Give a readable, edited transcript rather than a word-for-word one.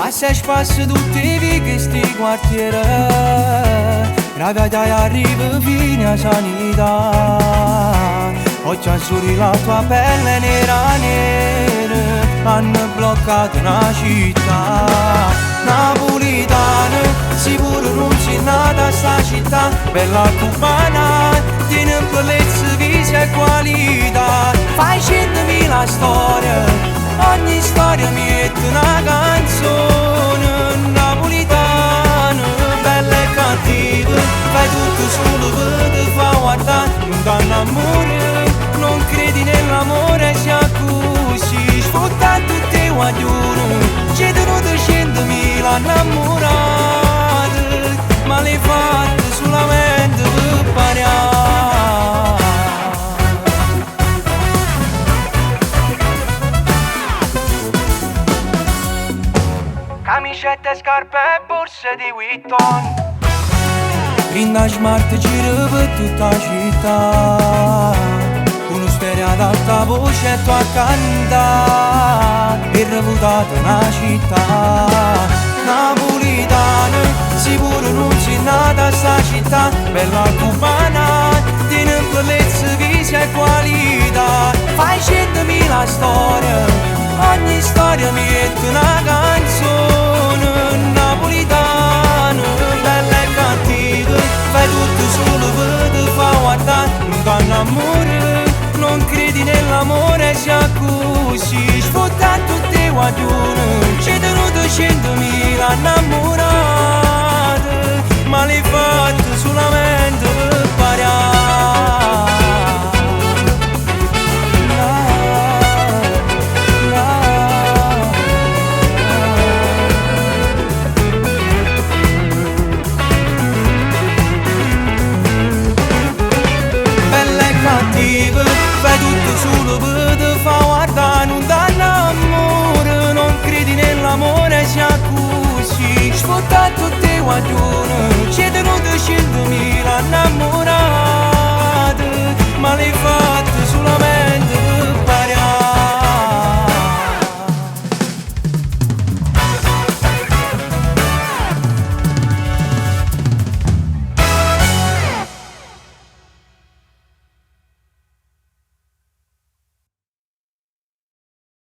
Passa e spassa tutte le vie sti quartiere, gravità e arriva fino a sanità. Oggi azzurri la tua pelle nera nera, hanno bloccato una città. Napolitana, sicuro non c'è nata sta città, bella cubana, tiene bellezza, visi e qualità. Fai 100.000 storie, ogni storia mi mette una canzone. Napolitana, bella e cattiva, fai tutto solo per te fa guardare. Non danno amore, non credi nell'amore, sia così. Sfrutta tutte le guaglione, ci tenuto 100.000 innamorate, ma le fatte solamente per pariare. Camicette, scarpe e borse di Vuitton, Rinda smart gira per tutta la città, uno stereo ad alta voce e tu a cantare, e reputata una città. Napolitana, sicuro non c'è nata sta città, bella cubana, tiene bellezza, visi e qualità. Fai 100.000 storie, ogni storia mi mette una canzone. Napolitana, bella e cattiva, fai tutto solo per te fa guardare. Non danno amore, non credi nell'amore, sia così. Sfrutta tutte le guaglione, ci tenuto 100.000 innamorate, ma le fatte solamente per pariare. Fai tutto solo per te fa guardare. Non danno amore, non credi nell'amore, sia così. Sfrutta tutte le guaglione, ci tenuto 100.000 innamorate, ma le fai